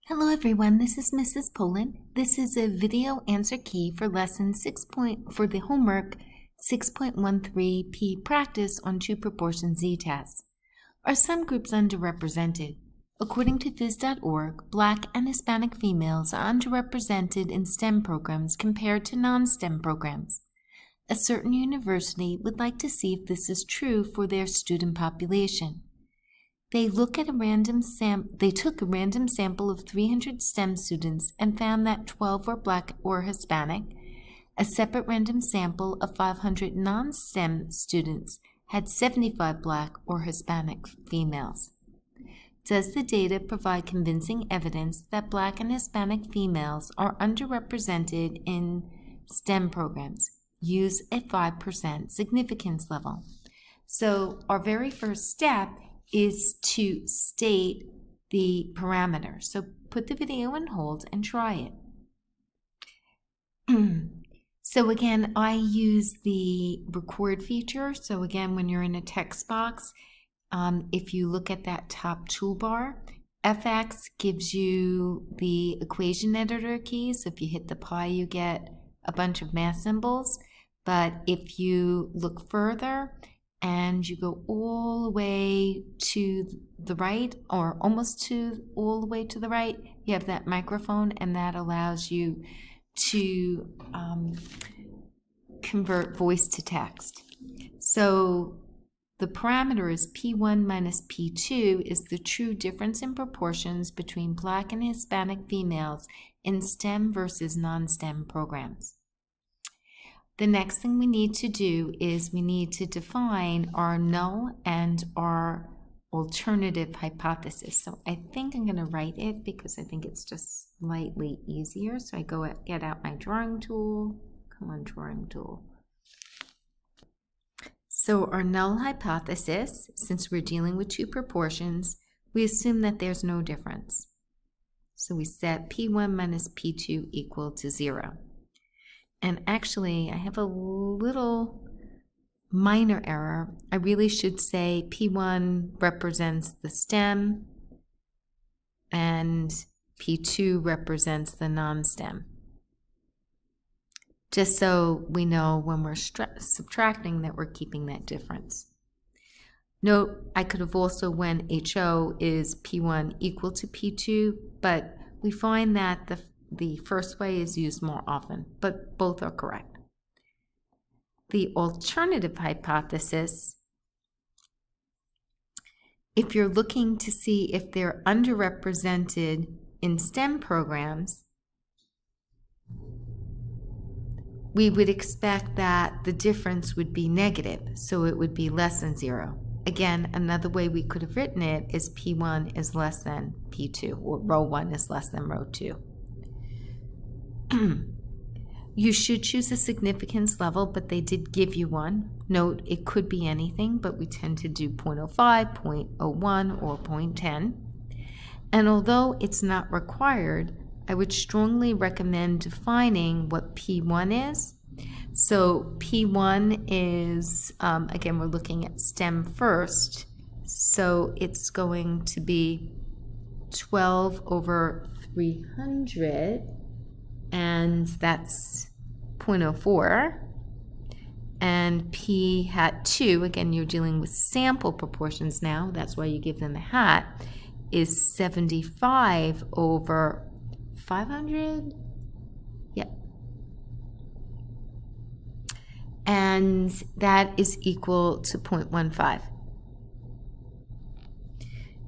Hello everyone, this is Mrs. Poland. This is a video answer key for lesson 6. For the homework 6.13p practice on two proportion z-tests. Are some groups underrepresented? According to phys.org, Black and Hispanic females are underrepresented in STEM programs compared to non-STEM programs. A certain university would like to see if this is true for their student population. They took a random sample of 300 STEM students and found that 12 were Black or Hispanic. A separate random sample of 500 non-STEM students had 75 Black or Hispanic females. Does the data provide convincing evidence that Black and Hispanic females are underrepresented in STEM programs? Use a 5% significance level. So our very first step is to state the parameter. So put the video on hold and try it. So again, I use the record feature. So again, when you're in a text box, if you look at that top toolbar, FX gives you the equation editor keys. So if you hit the pi, you get a bunch of math symbols. But if you look further, and you go all the way to the right, or almost all the way to the right, you have that microphone, and that allows you to convert voice to text. So the parameter is P1 minus P2 is the true difference in proportions between Black and Hispanic females in STEM versus non-STEM programs. The next thing we need to do is we need to define our null and our alternative hypothesis. So I think I'm going to write it because I think it's just slightly easier. So I get out my drawing tool. Come on, drawing tool. So our null hypothesis, since we're dealing with two proportions, we assume that there's no difference. So we set P1 minus P2 equal to 0. And actually, I have a little minor error. I really should say P1 represents the STEM and P2 represents the non-STEM. Just so we know when we're subtracting that we're keeping that difference. Note, I could have also when HO is P1 equal to P2, but we find that the first way is used more often, but both are correct. The alternative hypothesis, if you're looking to see if they're underrepresented in STEM programs, we would expect that the difference would be negative, so it would be less than 0. Again, another way we could have written it is P1 is less than P2, or row 1 is less than row 2. You should choose a significance level, but they did give you one. Note, it could be anything, but we tend to do 0.05, 0.01, or 0.10. And although it's not required, I would strongly recommend defining what P1 is. So P1 is, again, we're looking at STEM first, so it's going to be 12 over 300, and that's 0.04. And P hat 2, again, you're dealing with sample proportions now, that's why you give them a hat, is 75 over 500? Yep. And that is equal to 0.15.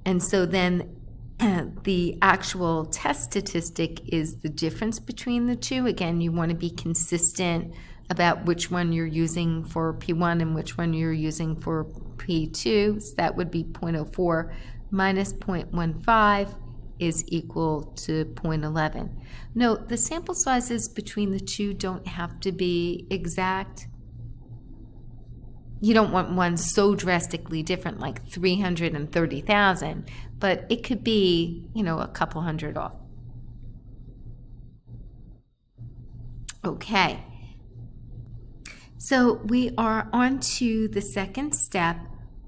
And so then the actual test statistic is the difference between the two. Again, you want to be consistent about which one you're using for P1 and which one you're using for P2. So that would be 0.04 minus 0.15 is equal to 0.11. Note, the sample sizes between the two don't have to be exact. You don't want one so drastically different like 330,000, but it could be, a couple hundred off. Okay. So we are on to the second step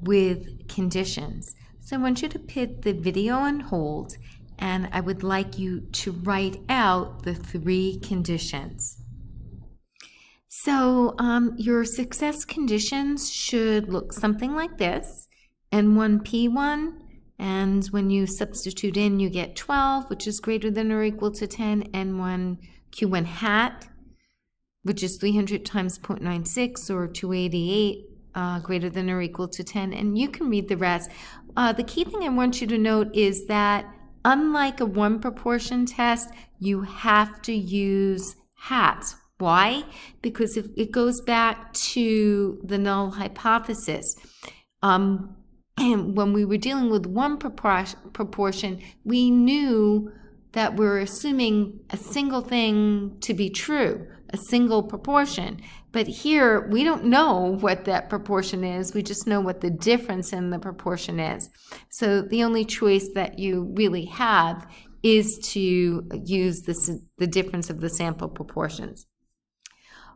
with conditions. So I want you to put the video on hold and I would like you to write out the 3 conditions. So your success conditions should look something like this. N1, P1, and when you substitute in, you get 12, which is greater than or equal to 10, N1, Q1 hat, which is 300 times 0.96 or 288, greater than or equal to 10, and you can read the rest. The key thing I want you to note is that unlike a one proportion test, you have to use hats. Why? Because if it goes back to the null hypothesis. And when we were dealing with one proportion, we knew that we're assuming a single thing to be true, a single proportion. But here, we don't know what that proportion is. We just know what the difference in the proportion is. So the only choice that you really have is to use the difference of the sample proportions.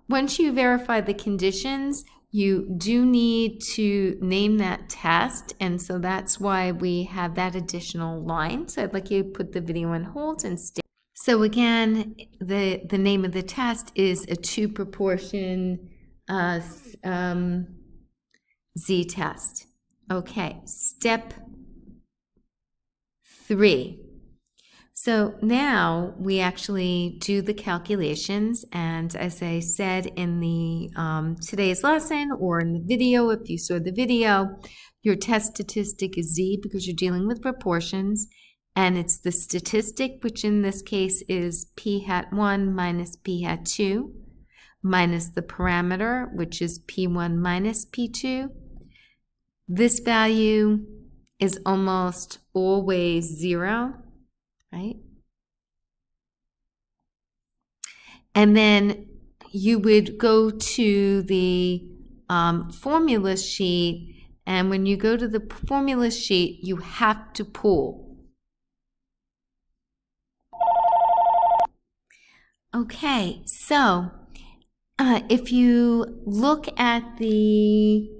Once you verify the conditions, you do need to name that test, and so that's why we have that additional line. So I'd like you to put the video on hold and stay. So again, the name of the test is a 2-proportion z-test. Okay, step 3. So now we actually do the calculations, and as I said in the today's lesson or in the video, if you saw the video, your test statistic is z because you're dealing with proportions, and it's the statistic, which in this case is p hat 1 minus p hat 2, minus the parameter, which is p1 minus p2. This value is almost always 0. Right? And then you would go to the formula sheet, and when you go to the formula sheet, you have to pool. Okay, so if you look at the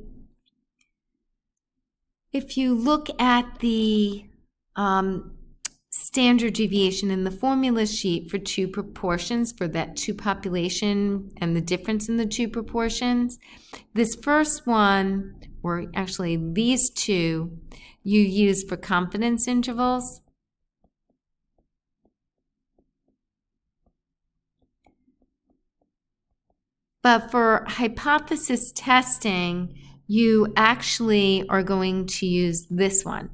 standard deviation in the formula sheet for 2 proportions, for that 2 population and the difference in the 2 proportions, this first one, or actually these 2, you use for confidence intervals. But for hypothesis testing, you actually are going to use this one.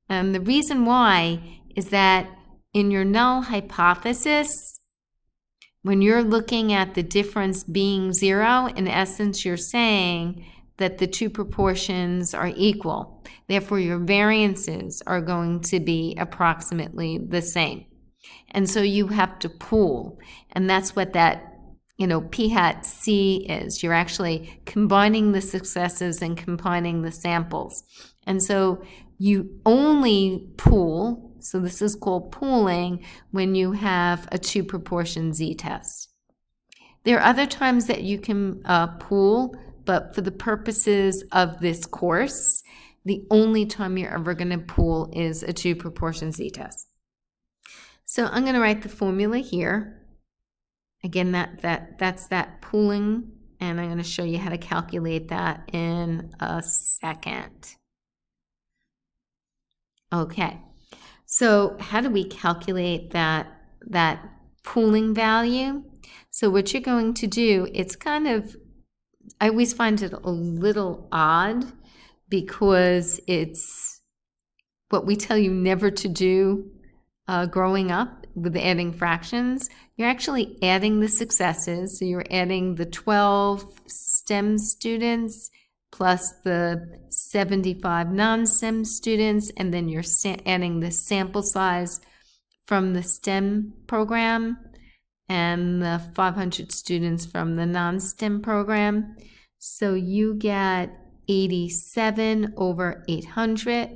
And the reason why is that in your null hypothesis, when you're looking at the difference being 0, in essence, you're saying that the 2 proportions are equal. Therefore, your variances are going to be approximately the same. And so you have to pool. And that's what that, p hat c is. You're actually combining the successes and combining the samples. And so you only pool. So this is called pooling when you have a 2-proportion z-test. There are other times that you can pool, but for the purposes of this course, the only time you're ever going to pool is a 2-proportion z-test. So I'm going to write the formula here. Again, that's that pooling, and I'm going to show you how to calculate that in a second. Okay. So how do we calculate that pooling value? So what you're going to do, it's kind of, I always find it a little odd because it's what we tell you never to do growing up with adding fractions. You're actually adding the successes. So you're adding the 12 STEM students plus the 75 non-STEM students, and then you're adding the sample size from the STEM program and the 500 students from the non-STEM program. So you get 87 over 800,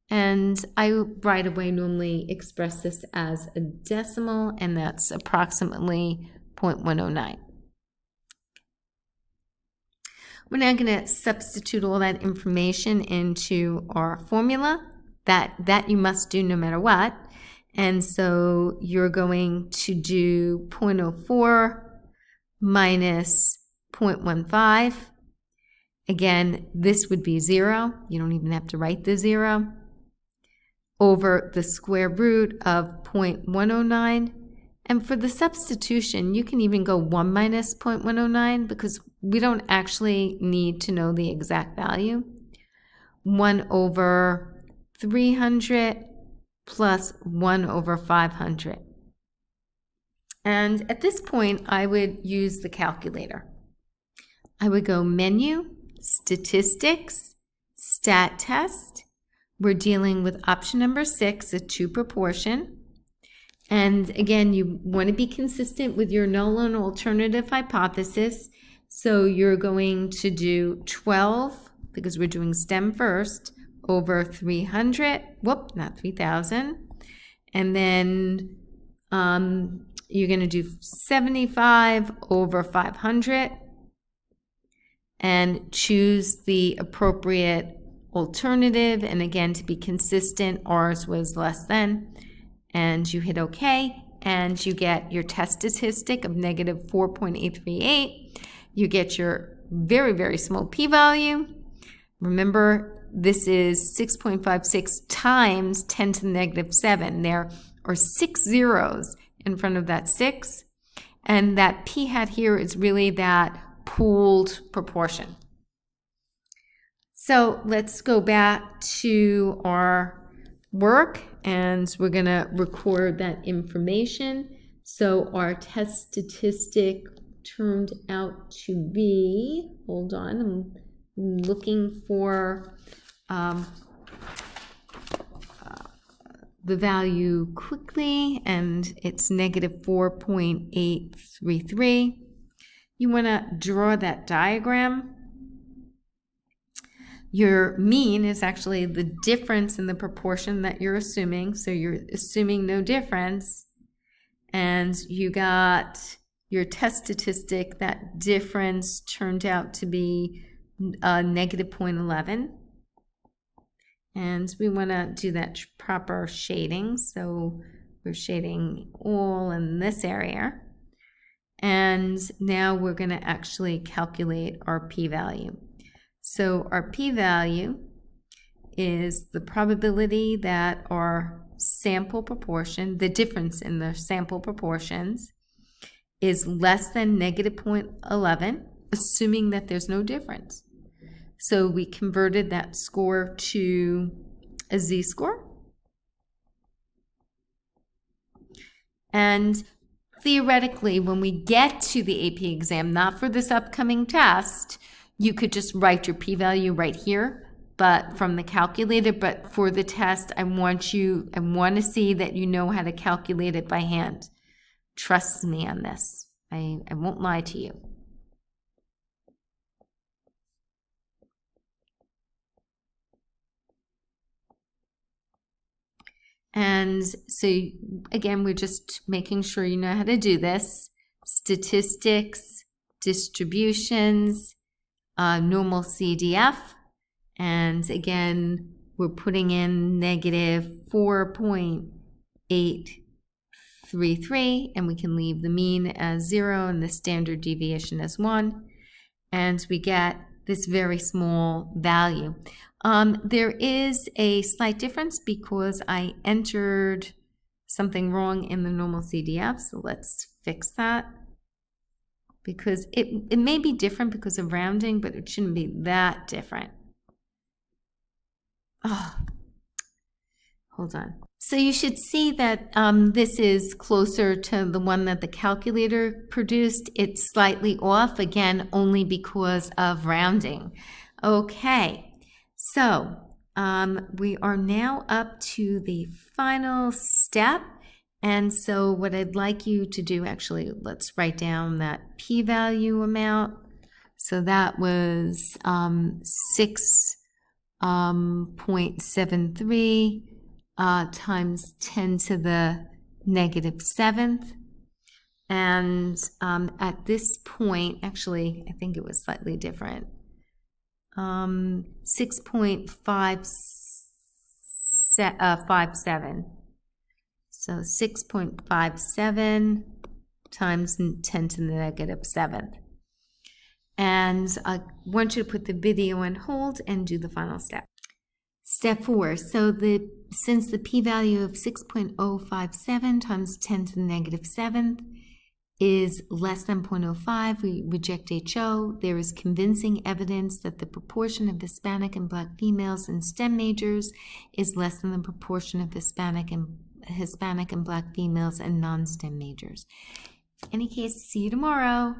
and I right away normally express this as a decimal, and that's approximately 0.109. We're now going to substitute all that information into our formula that you must do no matter what. And so you're going to do 0.04 minus 0.15. Again, this would be 0. You don't even have to write the 0. Over the square root of 0.109. And for the substitution, you can even go 1 minus 0.109 because we don't actually need to know the exact value. 1 over 300 plus 1 over 500. And at this point, I would use the calculator. I would go Menu, Statistics, Stat Test. We're dealing with option number 6, a 2 proportion. And again, you want to be consistent with your null and alternative hypothesis. So you're going to do 12, because we're doing STEM first, over 300, not 3,000. And then you're going to do 75 over 500 and choose the appropriate alternative. And again, to be consistent, ours was less than. And you hit OK, and you get your test statistic of negative 4.838. You get your very, very small p-value. Remember, this is 6.56 times 10 to the negative 7. There are 6 zeros in front of that 6. And that p hat here is really that pooled proportion. So let's go back to our work, and we're going to record that information. So our test statistic turned out to be, hold on, I'm looking for the value quickly, and it's negative 4.833. You want to draw that diagram. Your mean is actually the difference in the proportion that you're assuming. So you're assuming no difference. And you got your test statistic. That difference turned out to be negative 0.11. And we want to do that proper shading. So we're shading all in this area. And now we're going to actually calculate our p-value. So our p-value is the probability that our sample proportion, the difference in the sample proportions, is less than negative 0.11, assuming that there's no difference. So we converted that score to a z-score. And theoretically, when we get to the AP exam, not for this upcoming test, you could just write your p-value right here, but from the calculator. But for the test, I want to see that you know how to calculate it by hand. Trust me on this. I won't lie to you. And so again, we're just making sure you know how to do this. Statistics, distributions, normal CDF, and again, we're putting in negative 4.833, and we can leave the mean as 0 and the standard deviation as 1, and we get this very small value. There is a slight difference because I entered something wrong in the normal CDF, so let's fix that. Because it may be different because of rounding, but it shouldn't be that different. Oh, hold on. So you should see that this is closer to the one that the calculator produced. It's slightly off, again, only because of rounding. Okay, so we are now up to the final step. And so what I'd like you to do, actually, let's write down that p-value amount. So that was 6.73 times 10 to the negative 7th. And at this point, actually, I think it was slightly different. 6.57. So 6.57 times 10 to the negative 7th. And I want you to put the video on hold and do the final step. Step 4. So since the p-value of 6.057 times 10 to the negative 7th is less than 0.05, we reject HO. There is convincing evidence that the proportion of Hispanic and Black females in STEM majors is less than the proportion of Hispanic and Black females in non-STEM majors. In any case, see you tomorrow.